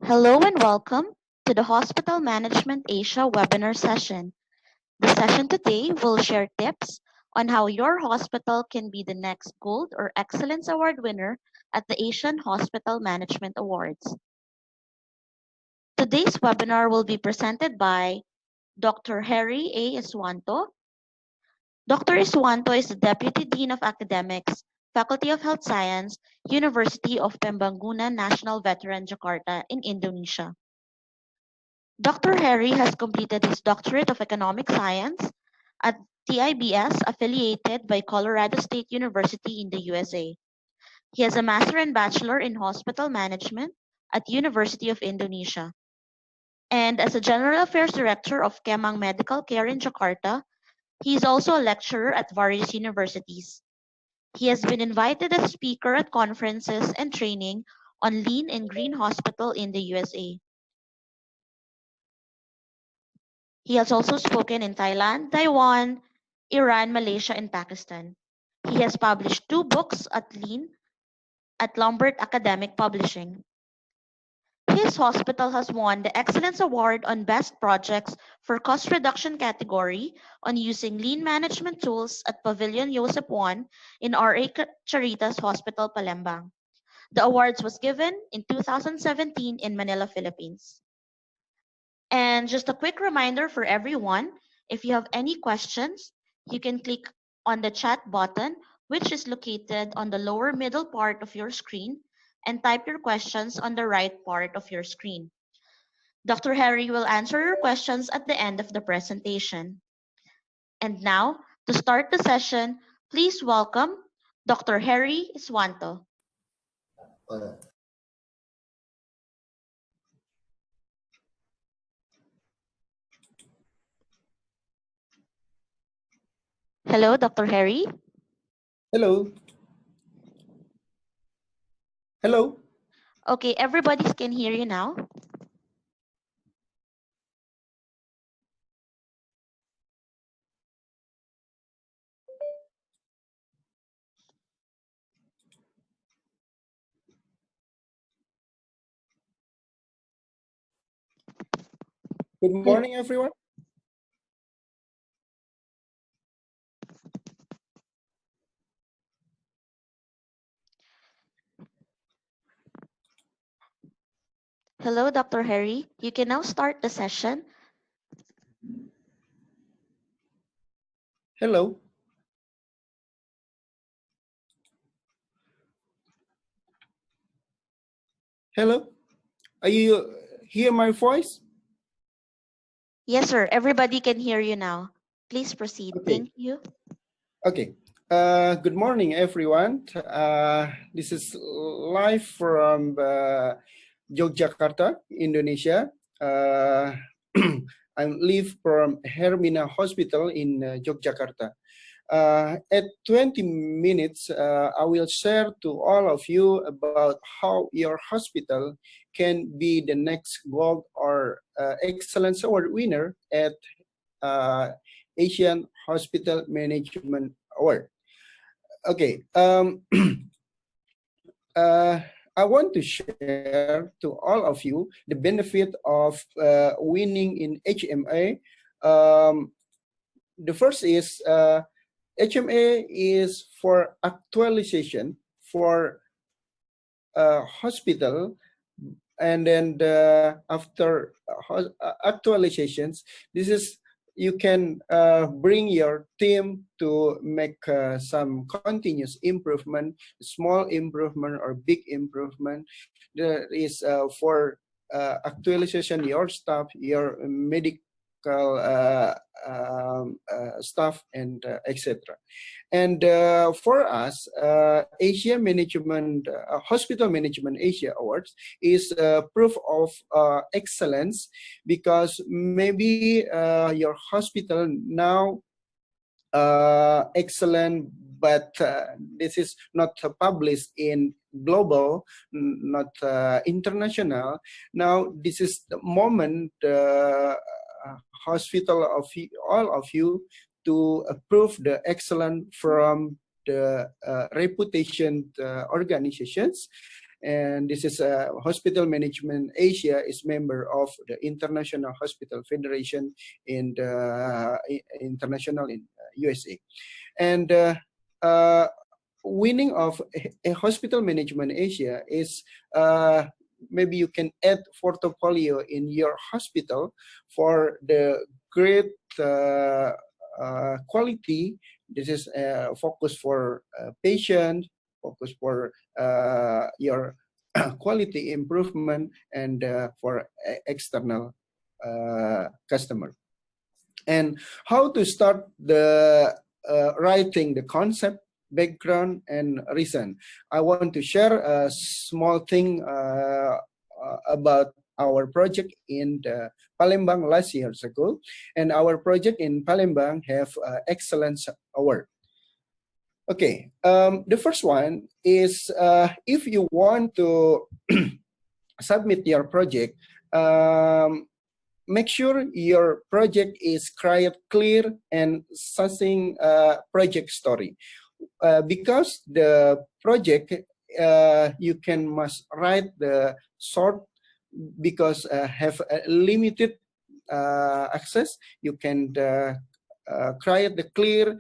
Hello and welcome to the Hospital Management Asia webinar session. The session today will share tips on how your hospital can be the next Gold or Excellence Award winner at the Asian Hospital Management Awards. Today's webinar will be presented by Dr. Heri Iswanto. Dr. Iswanto is the Deputy Dean of Academics, Faculty of Health Science, University of Pembangunan Nasional Veteran Jakarta in Indonesia. Dr. Heri has completed his Doctorate of Economic Science at TIBS affiliated by Colorado State University in the USA. He has a Master and Bachelor in Hospital Management at University of Indonesia. And as a General Affairs Director of Kemang Medical Care in Jakarta, he is also a lecturer at various universities. He has been invited as speaker at conferences and training on lean and green hospital in the USA. He has also spoken in Thailand, Taiwan, Iran, Malaysia, and Pakistan. He has published 2 books at Lean at Lombard Academic Publishing. His hospital has won the Excellence Award on Best Projects for Cost Reduction category on using lean management tools at Pavilion Joseph I in R.A. Charitas Hospital, Palembang. The awards was given in 2017 in Manila, Philippines. And just a quick reminder for everyone, if you have any questions, you can click on the chat button, which is located on the lower middle part of your screen, and type your questions on the right part of your screen. Dr. Heri will answer your questions at the end of the presentation. And now, to start the session, please welcome Dr. Heri Iswanto. Hello, Dr. Heri. Hello. Hello. Okay, everybody can hear you now. Good morning, everyone. Hello, Dr. Heri. You can now start the session. Hello. Hello. Are you hear my voice? Yes, sir. Everybody can hear you now. Please proceed. Okay. Thank you. Okay. Good morning, everyone. This is live from Yogyakarta, Indonesia. I live from Hermina Hospital in Yogyakarta. At 20 minutes, I will share to all of you about how your hospital can be the next Gold or Excellence Award winner at Asian Hospital Management Award. Okay. I want to share to all of you the benefit of winning in HMA. The first is HMA is for actualization for hospital, and then after actualizations, this is you can bring your team to make some continuous improvement, small improvement or big improvement. There is for actualization your staff, your medical staff, and etc. And for us, Asia Management Hospital Management Asia Awards is proof of excellence, because maybe your hospital now excellent, but this is not published in global, not international. Now this is the moment hospital of all of you to approve the excellent from the reputation organizations, and this is Hospital Management Asia is member of the International Hospital Federation in the international in USA, and winning of a Hospital Management Asia is maybe you can add portfolio in your hospital for the great quality. This is focus for patient, focus for your quality improvement, and for external customer. And how to start the writing the concept, background, and reason. I want to share a small thing about our project in the Palembang last years ago, and our project in Palembang have Excellence Award. Okay, the first one is if you want to submit your project, make sure your project is clear and succinct project story. Because the project you can must write the short because have a limited access. You can create the clear.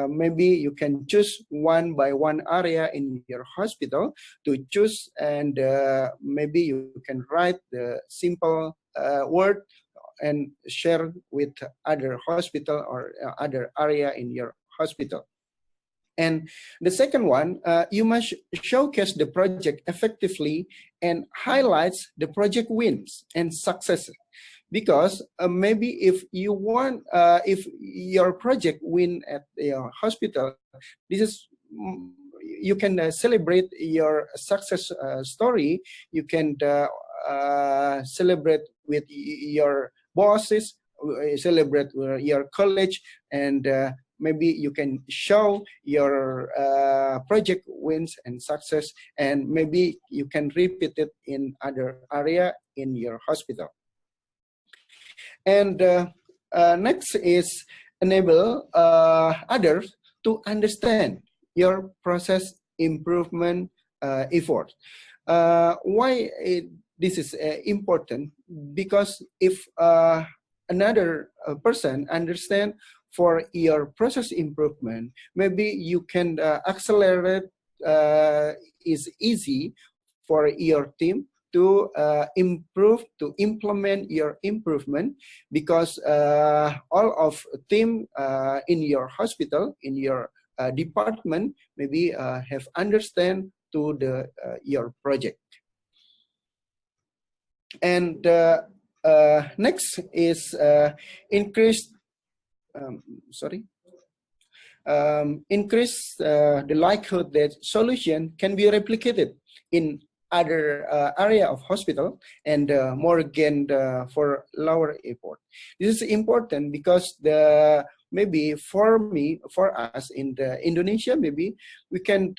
Maybe you can choose one by one area in your hospital to choose, and maybe you can write the simple word and share with other hospital or other area in your hospital. And the second one, you must showcase the project effectively and highlights the project wins and successes. Because maybe if you want, if your project win at your hospital, this is you can celebrate your success story. You can celebrate with your bosses, celebrate with your college, and maybe you can show your project wins and success, and maybe you can repeat it in other area in your hospital. And next is enable others to understand your process improvement effort. Why this is important? Because if another person understand for your process improvement, maybe you can accelerate. Is easy for your team to improve, to implement your improvement, because all of team in your hospital, in your department, maybe have understand to the your project. And next is increase. Increase the likelihood that solution can be replicated in other area of hospital, and more again for lower effort. This is important because the maybe for us in the Indonesia, maybe we can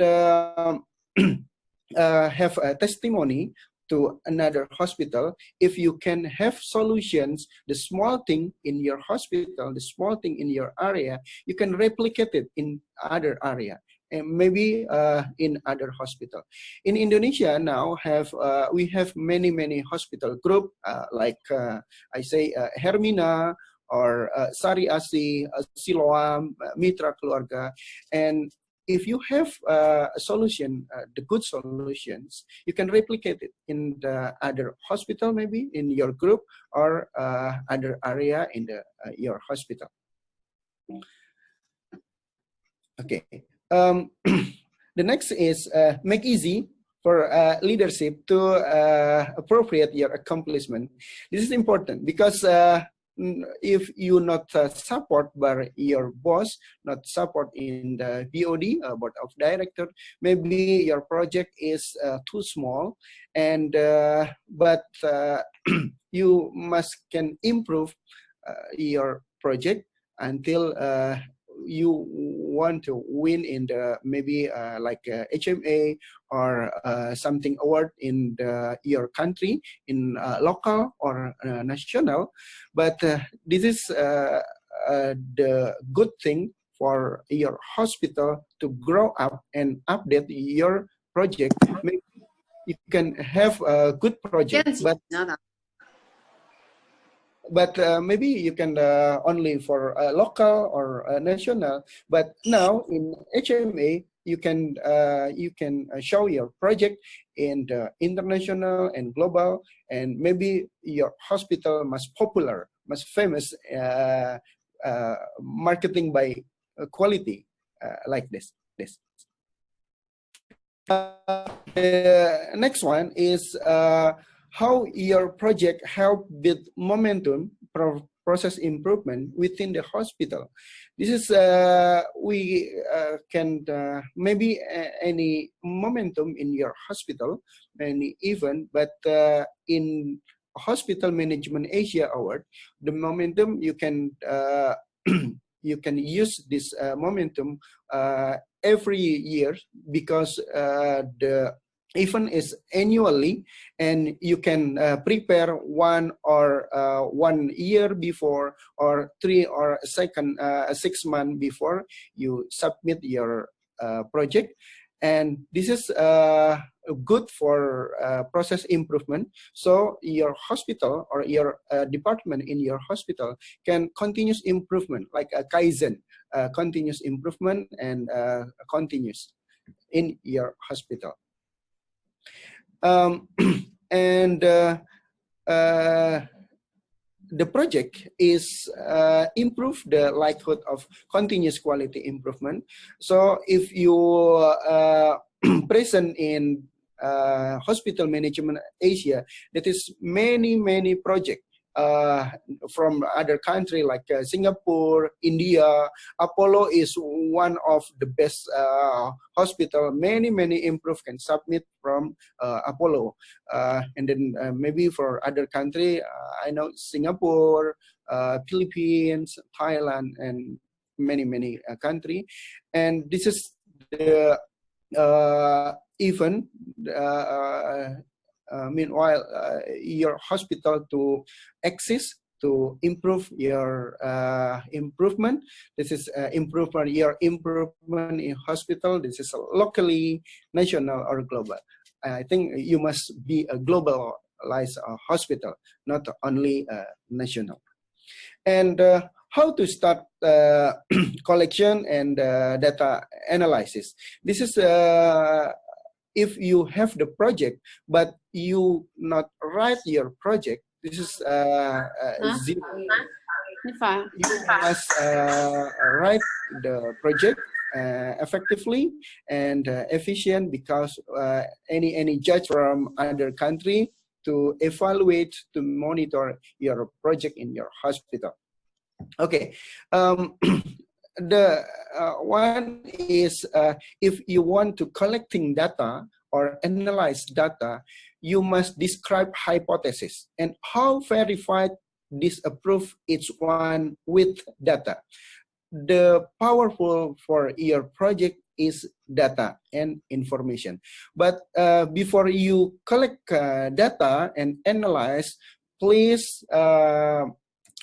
have a testimony to another hospital. If you can have solutions, the small thing in your hospital, the small thing in your area, you can replicate it in other area, and maybe in other hospital. In Indonesia now we have many hospital group like I say Hermina or Sari Asi, Siloam, Mitra Keluarga, and if you have a solution, the good solutions, you can replicate it in the other hospital, maybe in your group, or other area in the your hospital. Okay. The next is make easy for leadership to appropriate your accomplishment. This is important because if you not support by your boss, not support in the BOD, board of director, maybe your project is too small, and but you can improve your project until you want to win in the maybe like HMA or something award in your country, in local or national. But this is the good thing for your hospital to grow up and update your project. you can have a good project, but maybe you can only for local or national. But now in HMA, you can show your project in the international and global, and maybe your hospital must popular, must famous, marketing by quality, like this. The next one is how your project help with momentum process improvement within the hospital. This is we can maybe any momentum in your hospital, any event, but in Hospital Management Asia Award, the momentum you can you can use this momentum every year, because the event is annually, and you can prepare 1 or 1 year before, or 3 or 6 months before you submit your project. And this is good for process improvement. So your hospital or your department in your hospital can continuous improvement, like a Kaizen, continuous improvement, and continuous in your hospital. And the project is improve the likelihood of continuous quality improvement. So if you present in Hospital Management Asia, that is many projects from other country like Singapore, India. Apollo is one of the best hospital. Many improve can submit from Apollo, and then maybe for other country, I know Singapore, Philippines, Thailand, and many country. And this is the even meanwhile your hospital to exist to improve your improvement. This is improvement, your improvement in hospital. This is locally, national, or global. I think you must be a globalized hospital, not only national. And how to start collection and data analysis. This is if you have the project, but you not write your project, this is zero. You must write the project effectively and efficient, because any judge from other country to evaluate, to monitor your project in your hospital. Okay. The one is if you want to collecting data or analyze data, you must describe hypothesis and how verified, disapprove each one with data. The powerful for your project is data and information. But before you collect data and analyze, please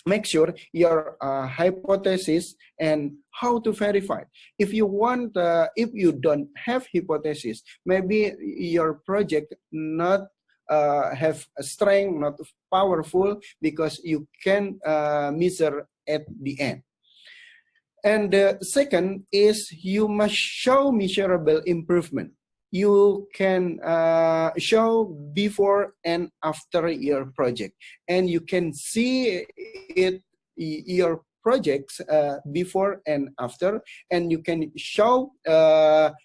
make sure your hypothesis and how to verify. If you want, if you don't have hypothesis, maybe your project not have a strength, not powerful, because you can measure at the end. And the second is you must show measurable improvement. You can show before and after your project, and you can see it, your projects before and after, and you can show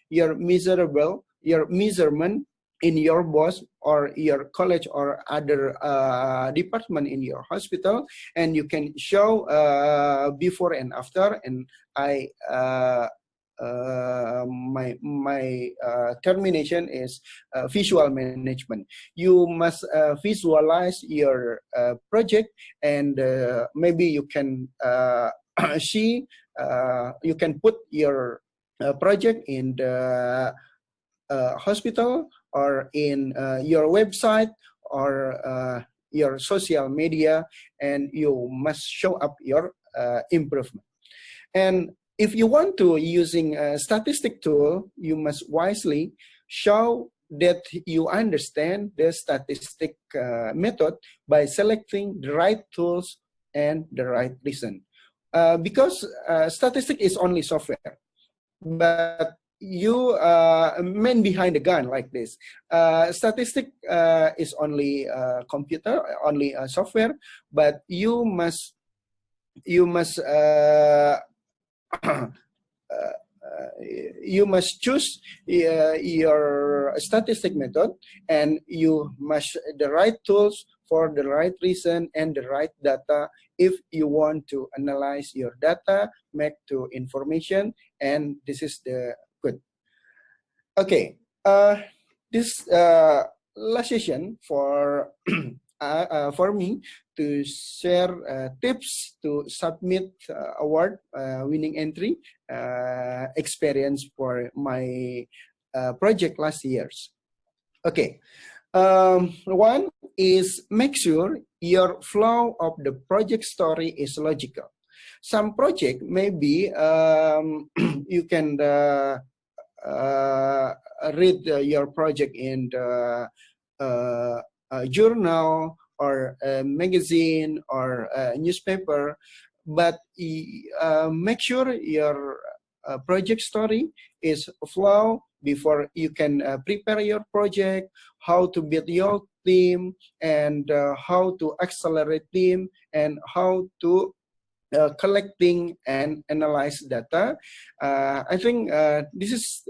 your measurement in your boss or your college or other department in your hospital, and you can show before and after. And I my termination is visual management. You must visualize your project, and maybe you can see, you can put your project in the hospital or in your website or your social media, and you must show up your improvement. And if you want to using a statistic tool, you must wisely show that you understand the statistic method by selecting the right tools and the right reason. Because statistic is only software, but you man behind the gun like this. Statistic is only computer, only software, but you must you must choose your statistic method, and you must the right tools for the right reason and the right data if you want to analyze your data, make to information, and this is the good. Okay, this last session for me to share tips to submit award winning entry experience for my project last years. Okay, one is make sure your flow of the project story is logical. Some project maybe you can read your project in the a journal or a magazine or a newspaper, but make sure your project story is flow before you can prepare your project, how to build your team, and how to accelerate team, and how to collecting and analyze data. I think this is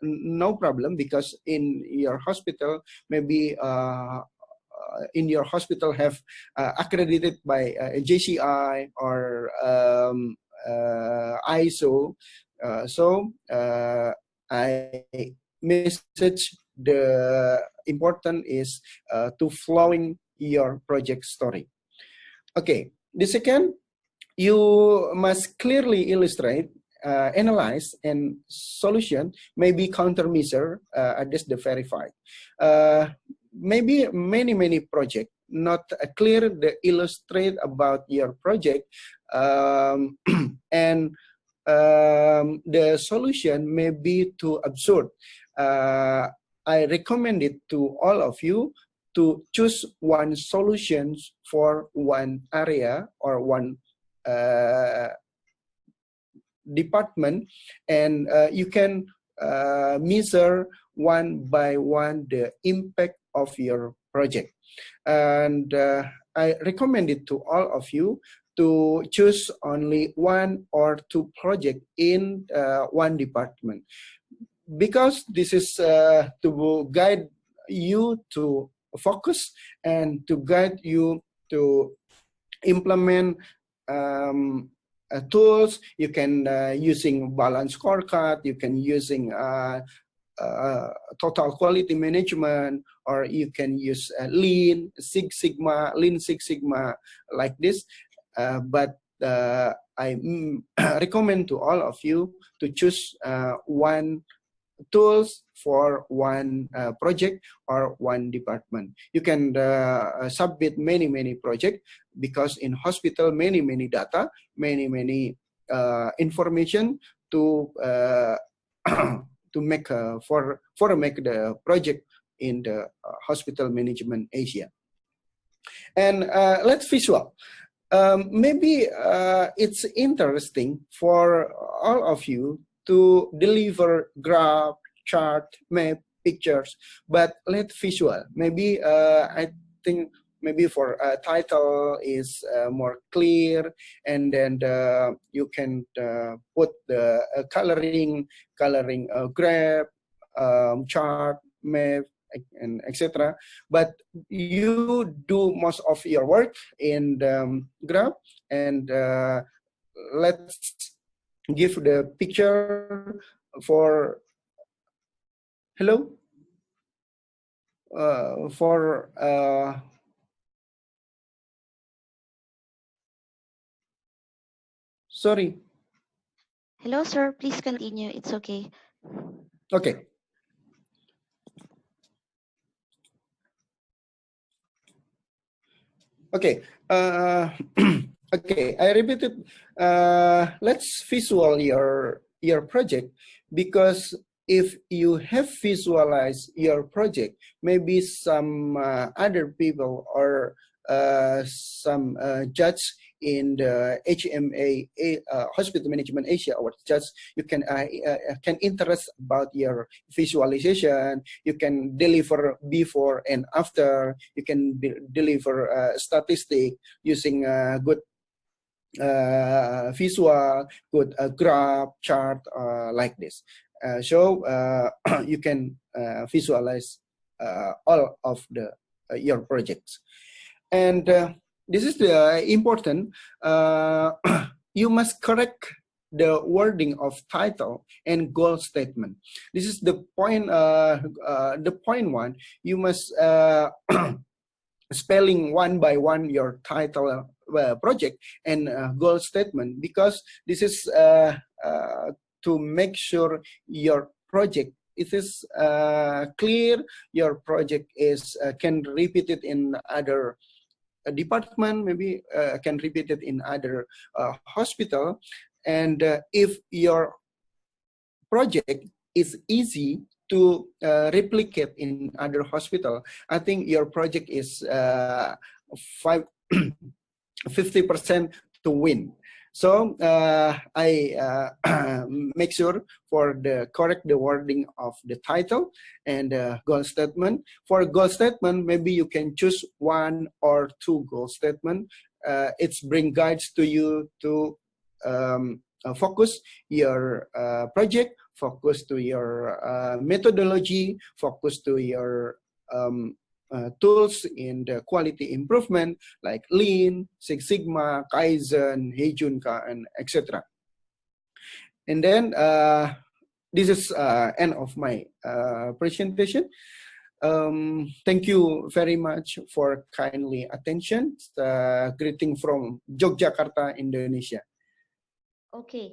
no problem, because in your hospital, maybe in your hospital have accredited by JCI or ISO. So I message the important is to flowing your project story. Okay, the second, you must clearly illustrate, analyze, and solution, maybe countermeasure against the verified. Maybe many project not clear the illustrate about your project, and the solution may be too absurd. I recommend it to all of you to choose one solution for one area or one department, and you can measure one by one the impact of your project. And I recommend it to all of you to choose only one or two projects in one department, because this is to guide you to focus and to guide you to implement tools. You can using balance scorecard, you can using total quality management, or you can use Lean Six Sigma, like this. But I recommend to all of you to choose one tools for one project or one department. You can submit many projects, because in hospital many data, many information to to make for make the project in the hospital management Asia. And let's visual. Maybe it's interesting for all of you to deliver graph, chart, map, pictures, but let's visual. Maybe I think maybe for a title is more clear, and then you can put the coloring graph, chart, map, and etc. But you do most of your work in the graph, and let's give the picture for hello for sorry. Hello, sir. Please continue. It's okay. Okay. Okay. Okay. I repeated. Let's visual your project, because if you have visualized your project, maybe some other people or some judge in the HMA Hospital Management Asia Award judge, you can interest about your visualization. You can deliver before and after. You can deliver statistic using good visual, good graph, chart like this. So you can visualize all of the your projects. And this is the important. You must correct the wording of title and goal statement. This is the point. The point one. You must spelling one by one your title project and goal statement, because this is to make sure your project it is clear. Your project is can repeat it in other department, maybe can repeat it in other hospital. And if your project is easy to replicate in other hospital, I think your project is 50% to win. So I make sure for the correct the wording of the title and goal statement. For goal statement, maybe you can choose one or two goal statement. It's bring guides to you to focus your project, focus to your methodology, focus to your tools in the quality improvement like Lean, Six Sigma, Kaizen, Heijunka, and etc. And then this is end of my presentation. Thank you very much for kindly attention. Greeting from Yogyakarta, Indonesia. Okay.